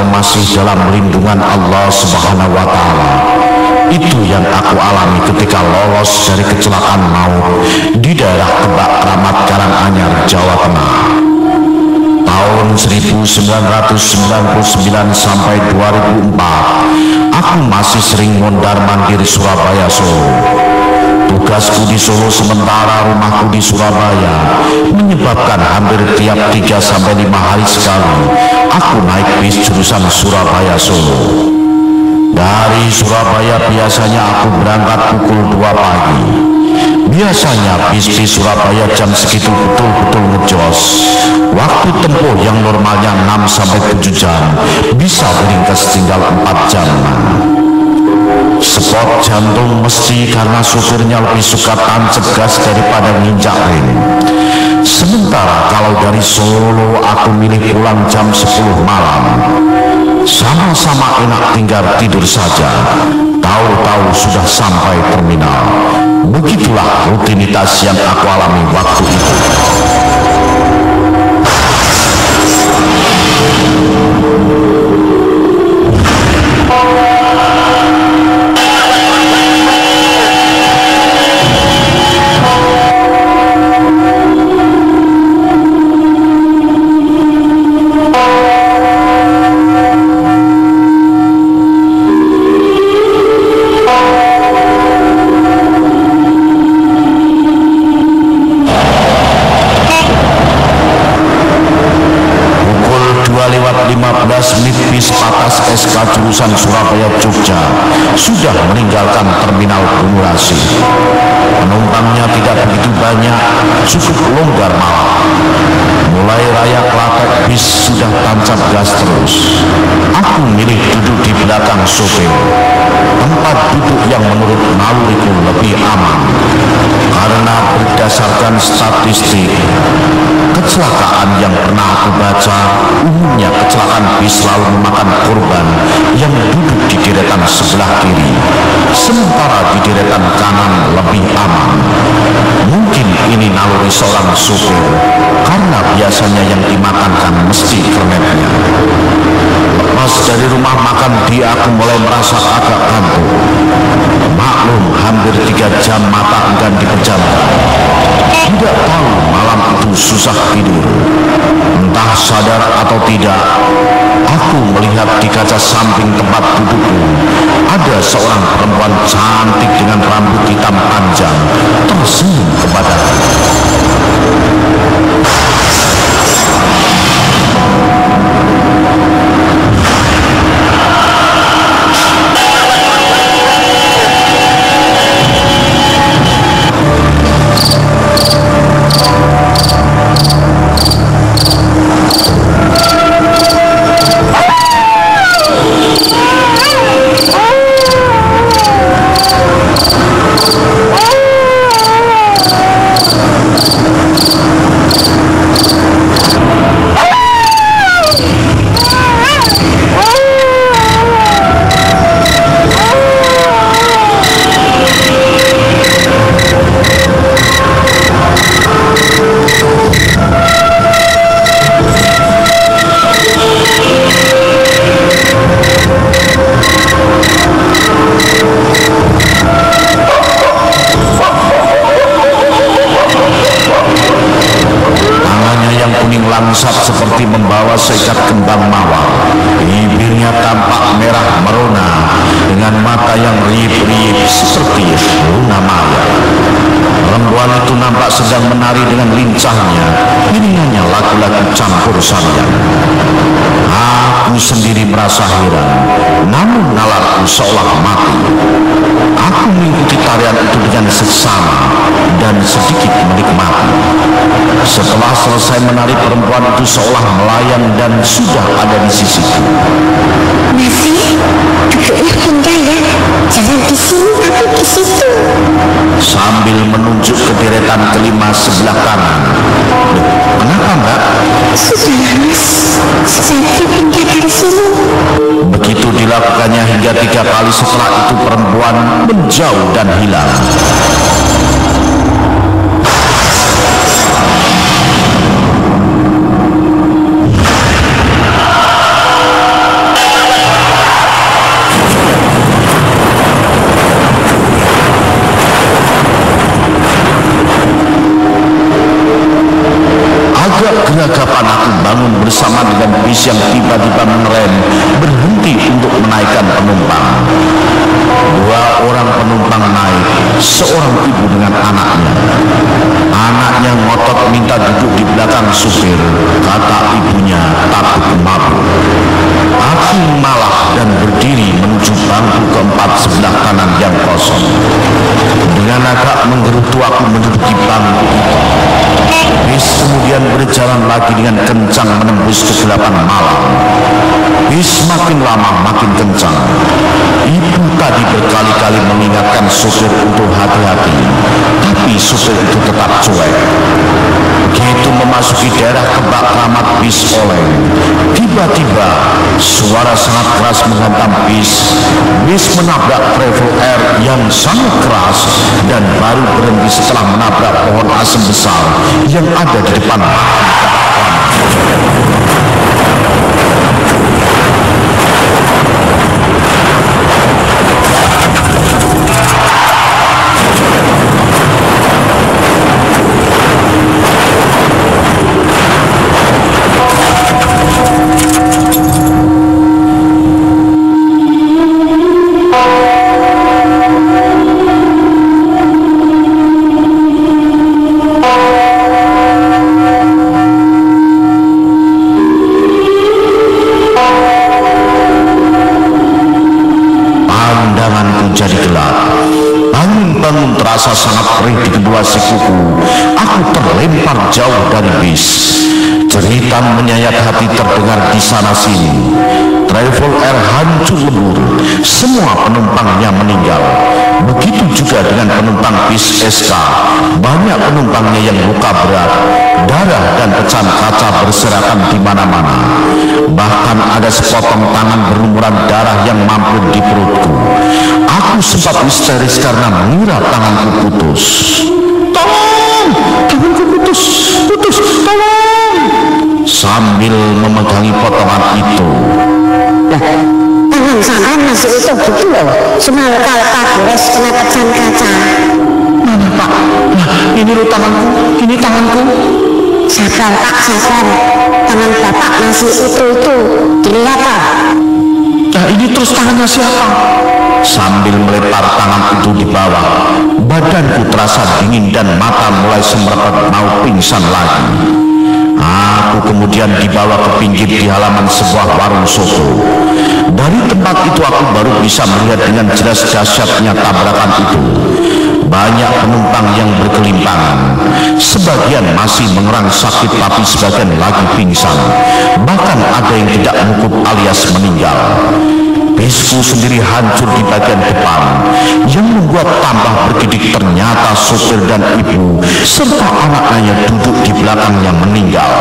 atau masih dalam lindungan Allah Subhanahu wa Ta'ala. Itu yang aku alami ketika lolos dari kecelakaan maut di daerah Kebak Kramat Karanganyar, Jawa Tengah. Tahun 1999 sampai 2004, aku masih sering mondar-mandir Surabaya Solo. Tugasku di Solo sementara rumahku di Surabaya menyebabkan hampir tiap 3 sampai 5 hari sekali aku naik bis jurusan Surabaya Solo. Dari Surabaya biasanya aku berangkat pukul 2 pagi. Biasanya bis-bis Surabaya jam segitu betul-betul ngejos. Waktu tempuh yang normalnya 6 sampai 7 jam bisa meringkas tinggal 4 jam. Spot jantung mesti karena supirnya lebih suka tancap gas daripada nginjak rem. Sementara kalau dari Solo aku milih pulang jam 10 malam. Sama-sama enak tinggal tidur saja. Tahu-tahu sudah sampai terminal. Begitulah rutinitas yang aku alami waktu itu. Bis Patas SK jurusan Surabaya Jogja sudah meninggalkan terminal Bungurasi. Penumpangnya tidak begitu banyak, cukup longgar malam. Mulai raya Klatek bis sudah tancap gas terus. Aku milih duduk di belakang sopir, tempat duduk yang menurut naluriku lebih aman. Karena berdasarkan statistik kecelakaan yang pernah aku baca, umumnya kecelakaan bis selalu memakan korban yang duduk di deretan sebelah kiri, sementara di deretan kanan lebih aman. Mungkin ini naluri seorang supir, karena biasanya yang dimakankan mesti kernetnya. Lepas dari rumah makan dia, aku mulai merasa agak kantuk. Maklum, hampir 3 jam mata enggan dipejamkan. Tidak tahu malam itu susah tidur. Entah sadar atau tidak, aku melihat di kaca samping tempat dudukku ada seorang perempuan cantik dengan rambut hitam panjang tersenyum kepadaku. Langsat seperti membawa seikat kembang mawar. Bibirnya tampak merah merona dengan mata yang riip-riip seperti Luna Maya. Perempuan itu nampak sedang menari dengan lincahnya. Iringannya lagu-lagu campur sarian. Aku sendiri merasa heran, namun nalarku seolah mati. Aku mengikuti tarian itu dengan seksama dan sedikit menikmati. Setelah selesai menari, perempuan itu seolah melayang dan sudah ada di sisiku. Masih duduknya pindah ya, jangan di sini tapi di situ. Sambil menunjuk ke deretan kelima sebelah kanan. Kenapa mbak? Sudah mas, saya pindah dari sini. Begitu dilakukannya hingga 3 kali. Setelah itu perempuan menjauh dan hilang. penumpang. Dua orang penumpang naik, seorang ibu dengan anaknya. Anaknya ngotot minta duduk di belakang supir. Kata ibunya takut mabuk. Aku malah dan berdiri menuju bangku keempat sebelah kanan yang kosong. Dengan agak menggerutu aku menduduki bangku itu. Bis kemudian berjalan lagi dengan kencang menembus kegelapan malam. Bis makin lama makin kencang. Ibu tadi berkali-kali mengingatkan supir untuk hati-hati, tapi supir itu tetap cuek. Begitu memasuki daerah Kebak Keramat bis oleng, tiba-tiba suara sangat keras menghantam bis. Bis menabrak Travel Air yang sangat keras dan baru berhenti setelah menabrak pohon asem besar yang ada di depan. Terasa sangat perih di kedua sikuku. Aku terlempar jauh dari bis. Jeritan menyayat hati terdengar di sana sini. Travel Air hancur lebur. Semua penumpangnya meninggal. Begitu juga dengan penumpang bis SK. Banyak penumpangnya yang luka berat. Darah dan pecahan kaca berserakan di mana-mana. Bahkan ada sepotong tangan berlumuran darah yang mampir di perutku. Aku sempat histeris karena mengira tanganku putus. Tolong! Tanganku putus! Putus! Tolong! Sambil memegangi potongan itu. Tangan sampean masih utuh gitu loh. Cuma luka-luka beres kena pecahan kaca. Mana Pak? Nah, ini lo tanganku. Ini tanganku. Sabar Pak, sabar. Tangan Bapak masih utuh-utuh. Dilihat Pak. Nah, ini terus tangannya siapa? Sambil melepar tangan itu di bawah, badanku terasa dingin dan mata mulai semerbak mau pingsan lagi. Aku kemudian dibawa ke pinggir di halaman sebuah warung soto. Dari tempat itu aku baru bisa melihat dengan jelas dahsyatnya tabrakan itu. Banyak penumpang yang berkelimpangan. Sebagian masih mengerang sakit tapi sebagian lagi pingsan. Bahkan ada yang tidak mukut alias meninggal. Bisku sendiri hancur di bagian depan. Yang membuat tambah bergidik ternyata sopir dan ibu serta anaknya duduk di belakangnya meninggal.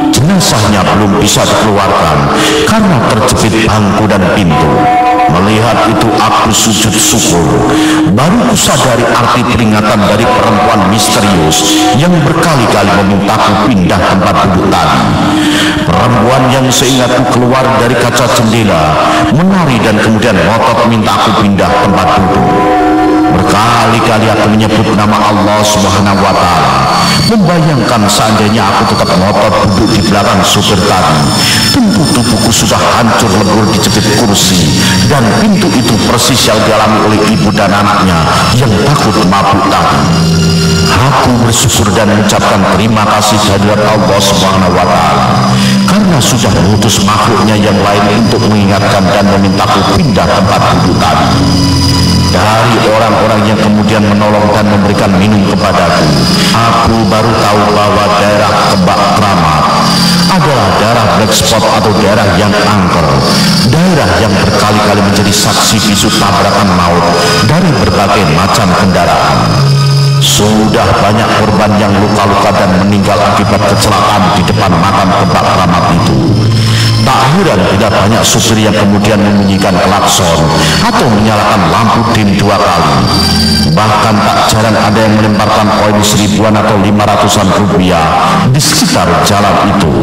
Jenazahnya belum bisa dikeluarkan karena terjepit bangku dan pintu. Melihat itu aku sujud syukur. Baru kusadari arti peringatan dari perempuan misterius yang berkali-kali memintaku pindah tempat duduk tadi. Perempuan yang seingatku keluar dari kaca jendela, menari dan kemudian ngotot minta aku pindah tempat duduk. Berkali-kali aku menyebut nama Allah Subhanahu wa Ta'ala, membayangkan seandainya aku tetap ngotot duduk di belakang supir tadi, tentu tubuhku sudah hancur lebur dijepit kursi, dan pintu itu persis yang dialami oleh ibu dan anaknya yang takut mabuk tadi. Aku bersyukur dan mengucapkan terima kasih kehadirat Allah Subhanahu wa Ta'ala karena sudah mengutus makhluknya yang lain untuk mengingatkan dan memintaku pindah tempat duduk tadi. Dari orang-orang yang kemudian menolong dan memberikan minum kepadaku, aku baru tahu bahwa daerah Kebak Keramat adalah daerah black spot atau daerah yang angker, daerah yang berkali-kali menjadi saksi bisu tabrakan maut dari berbagai macam kendaraan. Sudah banyak korban yang luka-luka dan meninggal akibat kecelakaan di depan makam Kebak Keramat itu. Tak heran tidak banyak supir yang kemudian membunyikan klakson atau menyalakan lampu dim 2 kali. Bahkan tak jarang ada yang melemparkan koin 1000-an atau 500-an rupiah di sekitar jalan itu.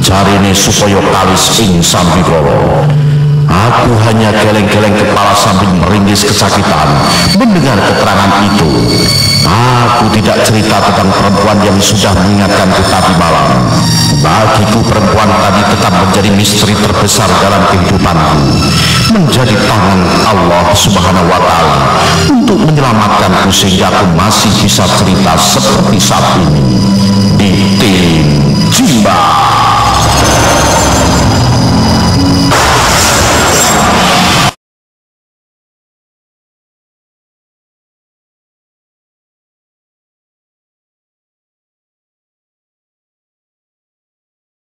Jarine supaya kalis ing sambikala. Aku hanya geleng-geleng kepala sambil meringis kesakitan mendengar keterangan itu. Aku tidak cerita tentang perempuan yang sudah mengingatkanku tadi malam. Bagiku perempuan tadi tetap menjadi misteri terbesar dalam kehidupanku. menjadi tangan Allah Subhanahu wa Ta'ala untuk menyelamatkanku sehingga aku masih bisa cerita seperti saat ini di Tim Jimba.